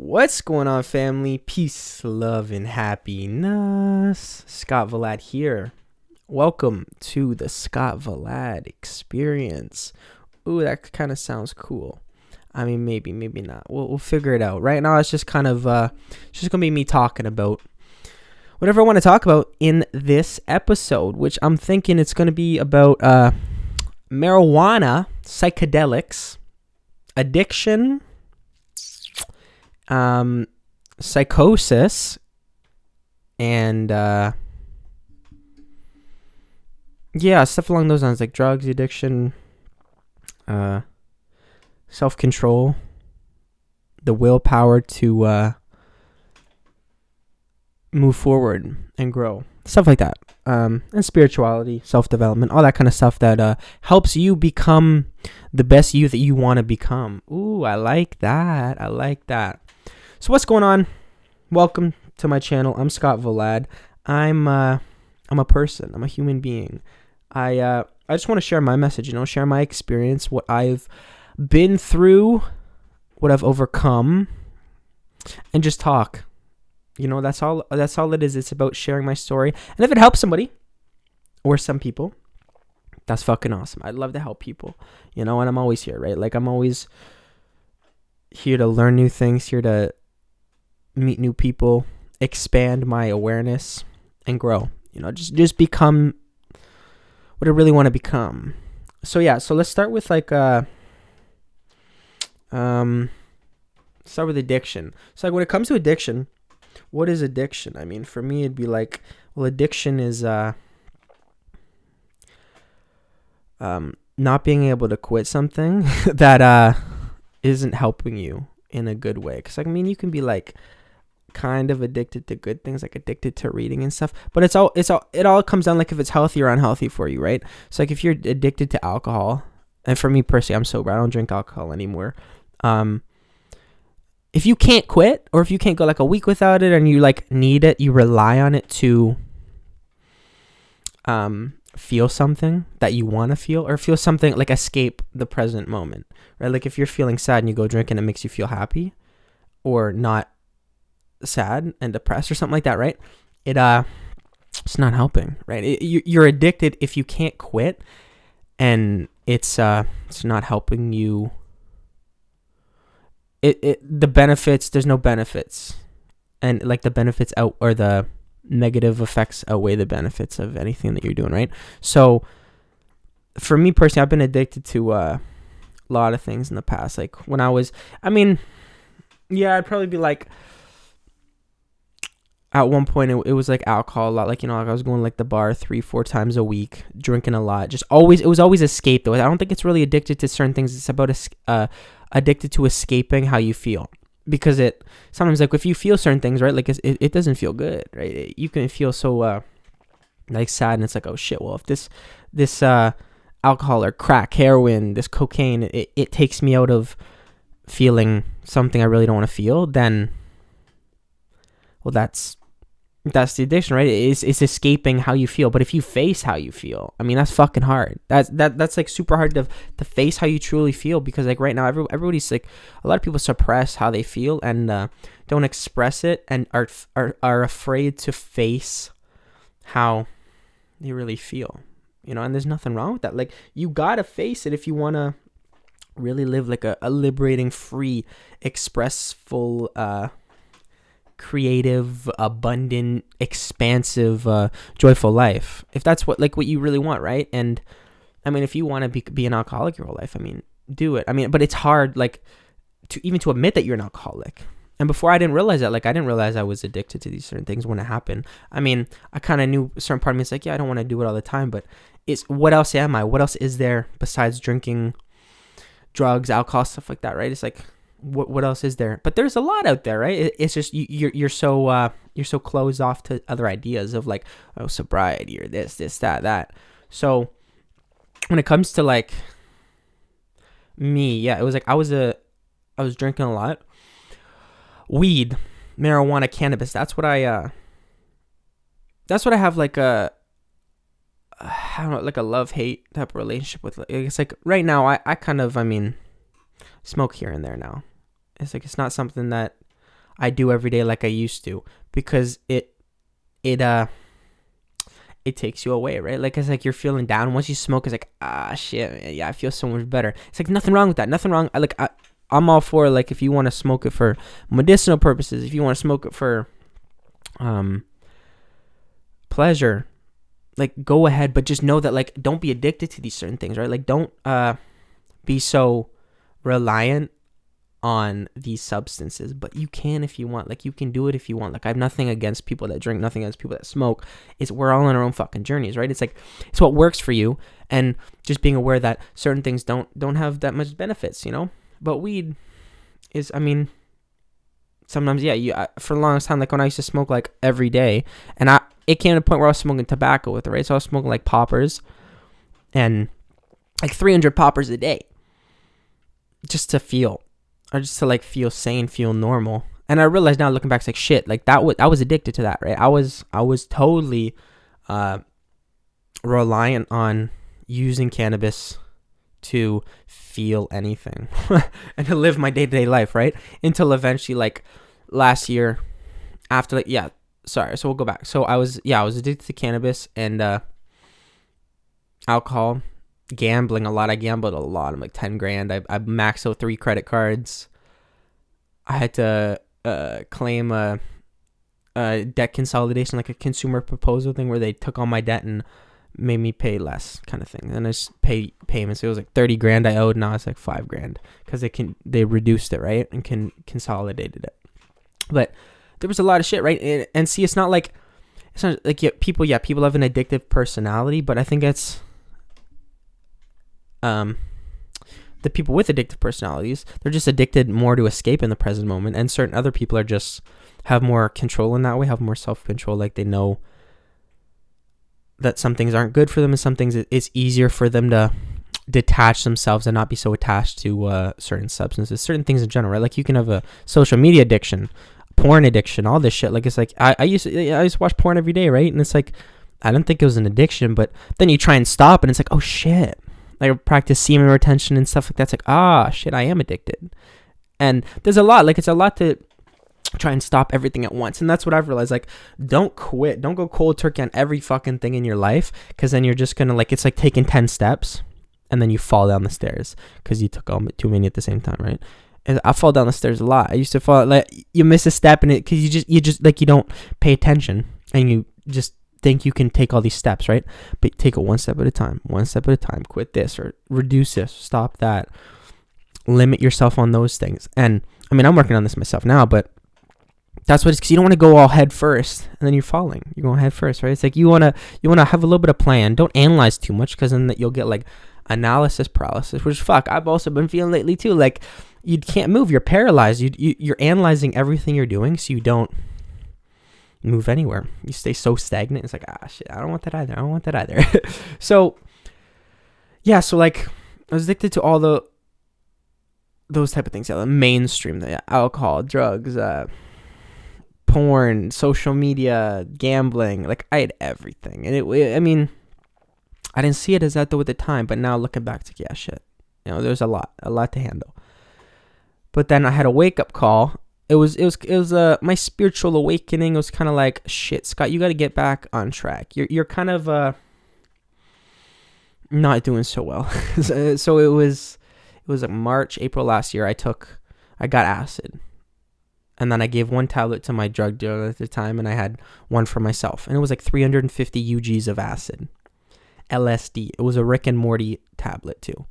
What's going on, family? Peace, love, and happiness. Scott Vlad here. Welcome to the Scott Vlad experience. Ooh, that kind of sounds cool. I mean, maybe not. We'll figure it out. Right now, it's just kind of it's just gonna be me talking about whatever I want to talk about in this episode, which I'm thinking it's gonna be about marijuana, psychedelics, addiction, psychosis, and stuff along those lines, like drugs, addiction, self-control, the willpower to move forward and grow, stuff like that, and spirituality, self-development, all that kind of stuff that helps you become the best you that you want to become. Ooh, I like that. So what's going on? Welcome to my channel. I'm Scott Vlad. I'm a person. I'm a human being. I just want to share my message, share my experience, what I've been through, what I've overcome, and just talk. That's all it is. It's about sharing my story. And if it helps somebody or some people, that's fucking awesome. I'd love to help people, and I'm always here, right? Like, I'm always here to learn new things, here to meet new people, expand my awareness, and grow. Just become what I really want to become. So let's start with start with addiction. So when it comes to addiction, what is addiction? I mean, for me, it'd be like, well, addiction is not being able to quit something that isn't helping you in a good way. Because you can be like kind of addicted to good things, like addicted to reading and stuff, but it all comes down like if it's healthy or unhealthy for you, right? So like if you're addicted to alcohol, and for me personally, I'm sober, I don't drink alcohol anymore. If you can't quit, or if you can't go like a week without it and you like need it, you rely on it to feel something that you want to feel, or feel something like escape the present moment, right? Like if you're feeling sad and you go drink and it makes you feel happy or not sad and depressed or something like that, right? It's not helping, right? You're addicted if you can't quit, and it's not helping you. The benefits, there's no benefits, and like the benefits out, or the negative effects outweigh the benefits of anything that you're doing, right? So for me personally, I've been addicted to a lot of things in the past. Like when I'd probably be like, at one point it was like alcohol a lot, like I was going like the bar 3-4 times a week, drinking a lot, it was always escape though. I don't think it's really addicted to certain things. It's about addicted to escaping how you feel, because it sometimes, like if you feel certain things, right, like it doesn't feel good, right? You can feel so like sad, and it's like, oh shit, well if this alcohol or crack, heroin, this cocaine, it takes me out of feeling something I really don't want to feel, then well that's the addiction, right? It's escaping how you feel. But if you face how you feel, that's fucking hard. That's like super hard to face how you truly feel, because like right now everybody's like, a lot of people suppress how they feel and don't express it, and are afraid to face how they really feel, and there's nothing wrong with that. Like, you gotta face it if you want to really live like a liberating, free, expressful, creative, abundant, expansive, joyful life, if that's what you really want, right? And if you want to be an alcoholic your whole life, do it. But it's hard, like, to admit that you're an alcoholic. And before, I didn't realize that. Like, I didn't realize I was addicted to these certain things when it happened. I kind of knew a certain part of me. It's like, yeah, I don't want to do it all the time, but it's, what else am I? What else is there besides drinking, drugs, alcohol, stuff like that, right? It's like, what else is there? But there's a lot out there, right? It's just you're so closed off to other ideas of like, oh, sobriety or this, that. So when it comes to like me, it was like I was drinking a lot, weed, marijuana, cannabis. That's what I have like a, I don't know, like a love-hate type of relationship with. It's like right now I kind of smoke here and there now. It's like, it's not something that I do every day like I used to, because it takes you away, right? Like, it's like you're feeling down. Once you smoke, it's like, shit, yeah, I feel so much better. It's like nothing wrong with that. Nothing wrong. I'm all for, like, if you want to smoke it for medicinal purposes, if you want to smoke it for pleasure, like, go ahead, but just know that, like, don't be addicted to these certain things, right? Like, don't be so reliant on these substances, but you can if you want. Like, you can do it if you want. Like, I have nothing against people that drink, nothing against people that smoke. We're all on our own fucking journeys, right? It's like, it's what works for you, and just being aware that certain things don't have that much benefits, you know? But weed is, I mean, sometimes, yeah, for the longest time, like, when I used to smoke, like, every day, and it came to a point where I was smoking tobacco with it, right? So I was smoking, like, poppers, and, like, 300 poppers a day, just to feel, or just to, like, feel sane, feel normal. And I realized now, looking back, it's like, shit, like, I was addicted to that, right? I was totally reliant on using cannabis to feel anything and to live my day-to-day life, right? Until eventually, like, last year, after, like, yeah, sorry, so we'll go back. So I was addicted to cannabis and alcohol, gambling a lot. I gambled a lot. I'm like 10 grand. I maxed out 3 credit cards. I had to claim a debt consolidation, like a consumer proposal thing, where they took all my debt and made me pay less, kind of thing. And I just pay payments. It was like 30 grand I owed. Now it's like 5 grand because they reduced it, right, and consolidated it. But there was a lot of shit, right? And see, it's not like people have an addictive personality, but I think it's the people with addictive personalities, they're just addicted more to escape in the present moment, and certain other people are just have more control in that way, have more self-control. Like, they know that some things aren't good for them, and some things it's easier for them to detach themselves and not be so attached to certain substances, certain things in general, right? Like, you can have a social media addiction, porn addiction, all this shit. Like, it's like I used to watch porn every day, right? And it's like, I didn't think it was an addiction, but then you try and stop, and it's like, oh shit. Like, I practice semen retention and stuff like that. It's like, shit, I am addicted. And there's a lot, like, it's a lot to try and stop everything at once. And that's what I've realized. Like, don't quit. Don't go cold turkey on every fucking thing in your life, because then you're just gonna, like, it's like taking 10 steps and then you fall down the stairs because you took too many at the same time, right? And I fall down the stairs a lot. I used to fall, like, you miss a step in it because you just like, you don't pay attention, and you just think you can take all these steps, right? But take it one step at a time. Quit this, or reduce this, stop that, limit yourself on those things. And I mean, I'm working on this myself now, but that's what it's, because you don't want to go all head first and then you're falling. You're going head first, right? It's like you want to have a little bit of plan. Don't analyze too much, because then you'll get, like, analysis paralysis, which, fuck, I've also been feeling lately too. Like, you can't move, you're paralyzed. You're analyzing everything you're doing, so you don't move anywhere. You stay so stagnant. It's like, shit, I don't want that either. So yeah, so, like, I was addicted to all those type of things. Yeah, the mainstream, the alcohol, drugs, porn, social media, gambling. Like, I had everything. And I mean, I didn't see it as that though at the time, but now looking back, it's like, yeah, shit, you know, there's a lot to handle. But then I had a wake up call. It was my spiritual awakening. It was kind of like, shit, Scott, you got to get back on track. You're kind of not doing so well. So it was like March, April last year. I got acid, and then I gave 1 tablet to my drug dealer at the time, and I had 1 for myself, and it was like 350 UGs of acid, LSD. It was a Rick and Morty tablet too.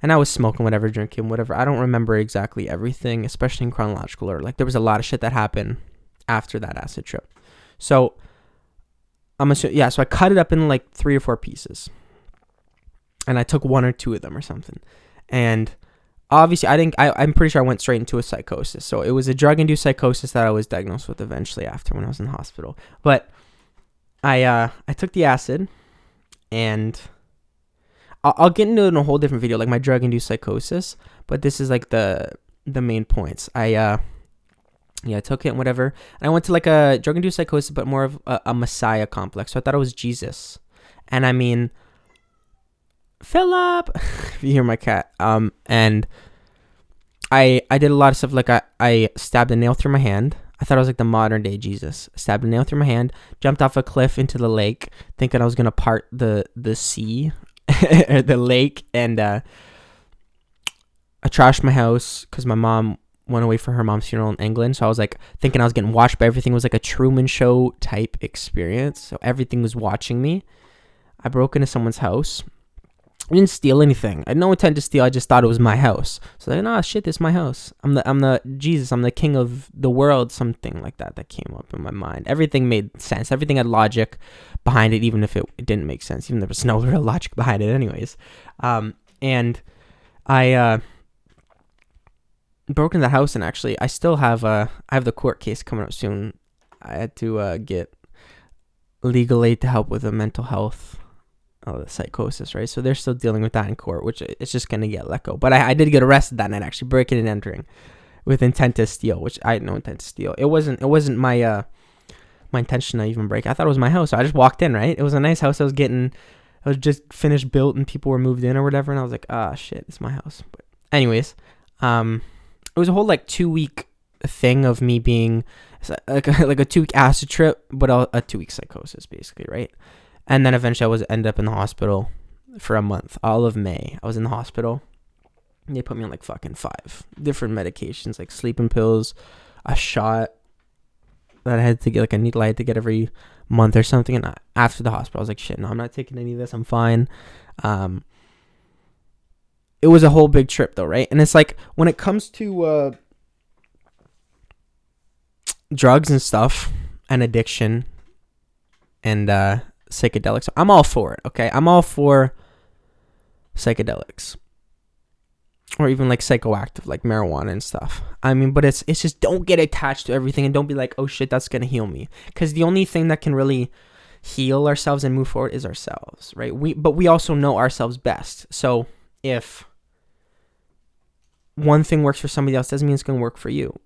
And I was smoking whatever, drinking whatever. I don't remember exactly everything, especially in chronological order. Like, there was a lot of shit that happened after that acid trip. So so I cut it up in like 3 or 4 pieces, and I took 1 or 2 of them or something. And obviously, I'm pretty sure I went straight into a psychosis. So it was a drug-induced psychosis that I was diagnosed with eventually after, when I was in the hospital. But I took the acid, and I'll get into it in a whole different video, like my drug-induced psychosis, but this is like the main points. I took it and whatever, and I went to like a drug-induced psychosis, but more of a messiah complex. So I thought it was Jesus, and I mean, Philip, if you hear my cat, and I did a lot of stuff. Like I stabbed a nail through my hand. I thought I was like the modern day Jesus. Stabbed a nail through my hand, jumped off a cliff into the lake, thinking I was gonna part the sea or the lake, and I trashed my house because my mom went away for her mom's funeral in England. So I was like thinking I was getting watched by everything. It was like a Truman Show type experience. So everything was watching me. I broke into someone's house. I didn't steal anything. I had no intent to steal. I just thought it was my house. So like, nah, shit, this is my house. I'm the Jesus. I'm the king of the world. Something like that came up in my mind. Everything made sense. Everything had logic behind it, even if it didn't make sense. Even there was no real logic behind it, anyways. And I broke into the house, and actually, I still have I have the court case coming up soon. I had to get legal aid to help with the mental health. Oh, the psychosis, right? So they're still dealing with that in court, which it's just going to get let go. But I did get arrested that night, actually, breaking and entering with intent to steal, which I had no intent to steal. It wasn't my intention to even break. I thought it was my house. So I just walked in, right? It was a nice house. I was just finished built and people were moved in or whatever. And I was like, shit, it's my house. But anyways, it was a whole like 2-week thing of me being like a 2-week acid trip, but a 2-week psychosis basically, right? And then eventually I ended up in the hospital for a month. All of May, I was in the hospital. They put me on like fucking 5 different medications, like sleeping pills, a shot that I had to get, like a needle I had to get every month or something. And after the hospital, I was like, shit, no, I'm not taking any of this. I'm fine. It was a whole big trip though, right? And it's like when it comes to drugs and stuff and addiction and psychedelics, I'm all for it, okay? I'm all for psychedelics or even like psychoactive, like marijuana and stuff. I mean, but it's just don't get attached to everything and don't be like, oh shit, that's gonna heal me, because the only thing that can really heal ourselves and move forward is ourselves, right? But we also know ourselves best. So if one thing works for somebody else doesn't mean it's gonna work for you,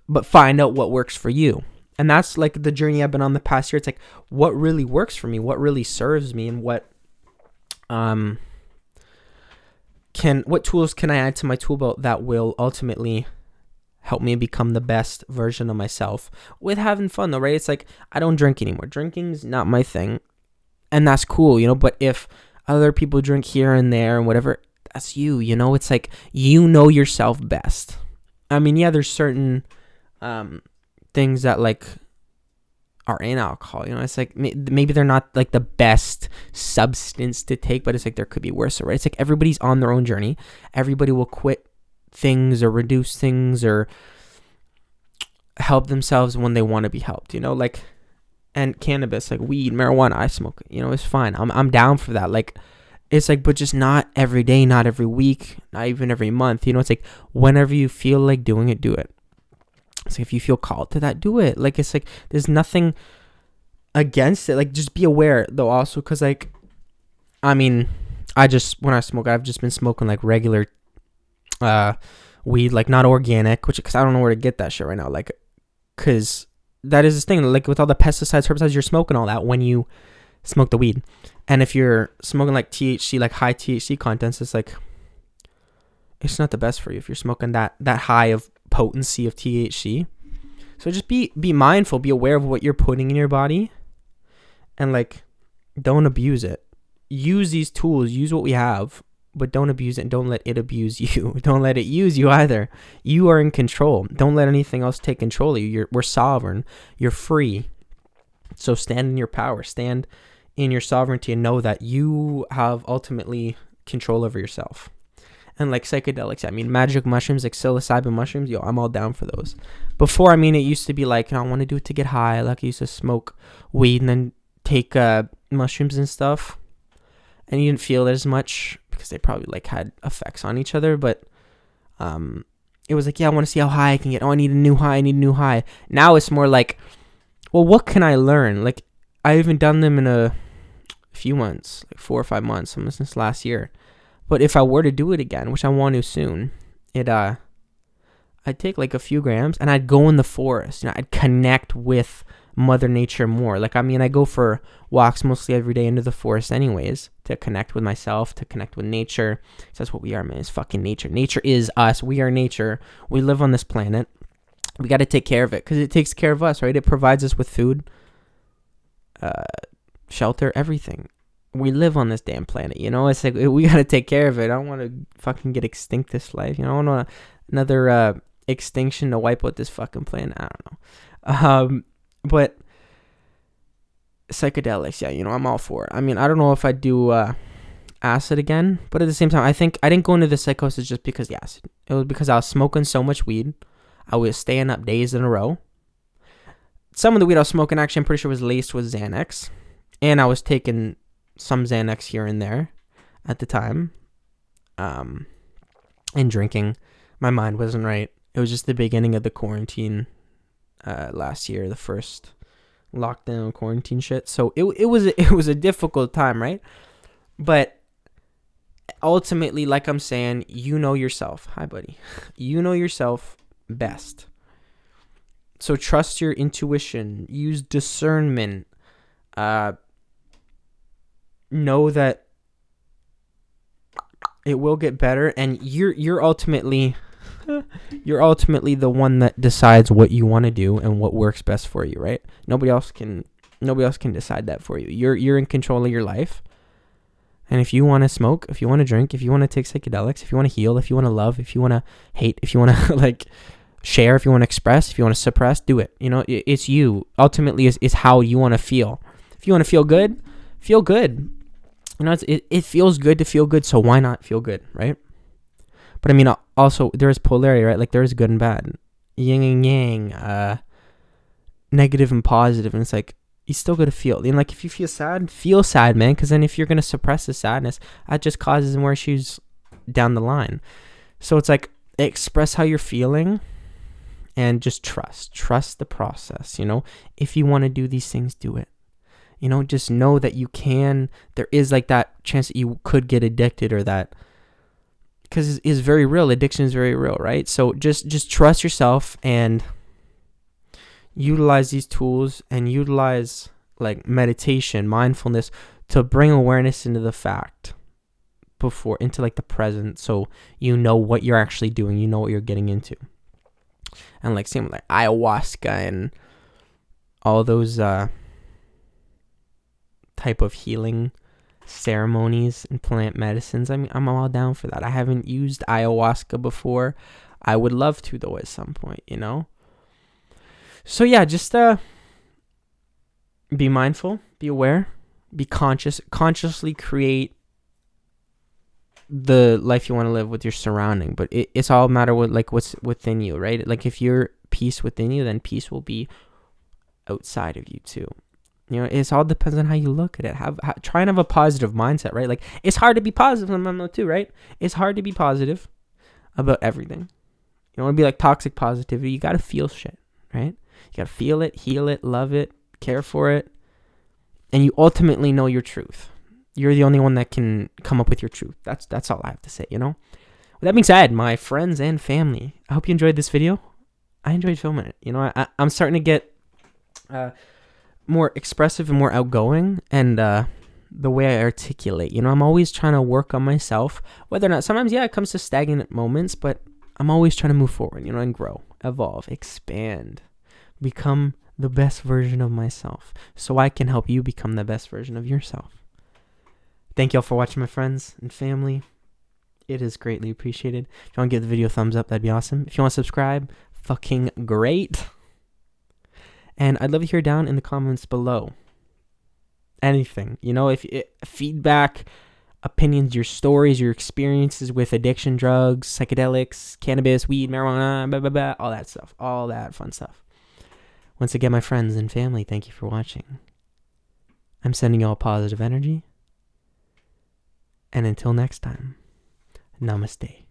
but find out what works for you. And that's like the journey I've been on the past year. It's like, what really works for me, what really serves me, and what tools can I add to my tool belt that will ultimately help me become the best version of myself with having fun though, right? It's like, I don't drink anymore. Drinking's not my thing, and that's cool, but if other people drink here and there and whatever, that's you, it's like, you know yourself best. I mean, yeah, there's certain things that like are in alcohol, it's like maybe they're not like the best substance to take, but it's like there could be worse, right? It's like everybody's on their own journey. Everybody will quit things or reduce things or help themselves when they want to be helped, like, and cannabis, like weed, marijuana, I smoke it, it's fine. I'm down for that. Like, it's like, but just not every day, not every week, not even every month, it's like whenever you feel like doing it, do it. It's like, if you feel called to that, do it. Like, it's like, there's nothing against it. Like, just be aware though also, because like, I mean, when I smoke, I've just been smoking like regular weed, like not organic, because I don't know where to get that shit right now. Like, because that is this thing, like with all the pesticides, herbicides, you're smoking all that when you smoke the weed. And if you're smoking like THC, like high THC contents, it's like, it's not the best for you if you're smoking that high of potency of THC. So just be mindful, be aware of what you're putting in your body, and like, don't abuse it. Use these tools, use what we have, but don't abuse it, and don't let it abuse you. Don't let it use you either. You are in control. Don't let anything else take control of you. We're sovereign. You're free. So stand in your power, stand in your sovereignty, and know that you have ultimately control over yourself. And like psychedelics, I mean, magic mushrooms, like psilocybin mushrooms, I'm all down for those. Before, I mean, it used to be like, I want to do it to get high. Like, I used to smoke weed and then take mushrooms and stuff. And you didn't feel it as much because they probably like had effects on each other. But it was like, yeah, I want to see how high I can get. Oh, I need a new high. Now it's more like, well, what can I learn? Like, I haven't done them in a few months, like 4 or 5 months, almost since last year. But if I were to do it again, which I want to soon, I'd take like a few grams and I'd go in the forest. I'd connect with Mother Nature more. Like, I mean, I go for walks mostly every day into the forest anyways to connect with myself, to connect with nature. So that's what we are, man. It's fucking nature. Nature is us. We are nature. We live on this planet. We got to take care of it because it takes care of us, right? It provides us with food, shelter, everything. We live on this damn planet, you know? It's like we got to take care of it. I don't want to fucking get extinct this life, you know? I don't want another extinction to wipe out this fucking planet. I don't know. But psychedelics, yeah, you know, I'm all for it. I mean, I don't know if I'd do acid again, but at the same time, I think I didn't go into the psychosis just because the acid. It was because I was smoking so much weed. I was staying up days in a row. Some of the weed I was smoking, actually, I'm pretty sure was laced with Xanax. And I was taking some Xanax here and there at the time. And drinking. My mind wasn't right. It was just the beginning of the quarantine last year, the first lockdown quarantine shit. So it was a difficult time, right? But ultimately, like I'm saying, you know yourself. Hi, buddy. You know yourself best. So trust your intuition. Use discernment. Know that it will get better, and you're ultimately the one that decides what you want to do and what works best for you, right? Nobody else can decide that for you. You're in control of your life. And if you want to smoke, if you want to drink, if you want to take psychedelics, if you want to heal, if you want to love, if you want to hate, if you want to like share, if you want to express, if you want to suppress, do it. You know, it's you. Ultimately, is how you want to feel. If you want to feel good, feel good. You know, it feels good to feel good, so why not feel good, right? But I mean, also, there is polarity, right? Like, there is good and bad. Yin and yang, negative and positive. And it's like, you still got to feel. And like, if you feel sad, man. Because then if you're going to suppress the sadness, that just causes more issues down the line. So it's like, express how you're feeling and just trust the process. You know, if you want to do these things, do it. You know, just know that you can. There is like that chance that you could get addicted, or that, because it's very real. Addiction is very real, right? So just trust yourself and utilize these tools, and utilize like meditation, mindfulness, to bring awareness into the fact into like the present, so you know what you're actually doing, you know what you're getting into. And like same with like ayahuasca and all those type of healing ceremonies and plant medicines. I mean, I'm all down for that. I haven't used ayahuasca before. I would love to, though, at some point, you know? So yeah, just be mindful, be aware, be consciously create the life you want to live with your surrounding. But it's all a matter with like what's within you, right? Like if you're peace within you, then peace will be outside of you too. You know, it all depends on how you look at it. Try and have a positive mindset, right? Like, it's hard to be positive sometimes too, right? It's hard to be positive about everything. You don't want to be like toxic positivity. You got to feel shit, right? You got to feel it, heal it, love it, care for it. And you ultimately know your truth. You're the only one that can come up with your truth. That's all I have to say, you know? With that being said, my friends and family, I hope you enjoyed this video. I enjoyed filming it. You know, I'm starting to get more expressive and more outgoing, and the way I articulate. You know, I'm always trying to work on myself. Whether or not, sometimes, yeah, it comes to stagnant moments, but I'm always trying to move forward, you know, and grow, evolve, expand, become the best version of myself, so I can help you become the best version of yourself. Thank y'all for watching, my friends and family. It is greatly appreciated. If you want to give the video a thumbs up, that'd be awesome. If you want to subscribe, fucking great. And I'd love to hear down in the comments below anything, you know, if feedback, opinions, your stories, your experiences with addiction, drugs, psychedelics, cannabis, weed, marijuana, blah, blah, blah, all that stuff, all that fun stuff. Once again, my friends and family, thank you for watching. I'm sending you all positive energy. And until next time, namaste.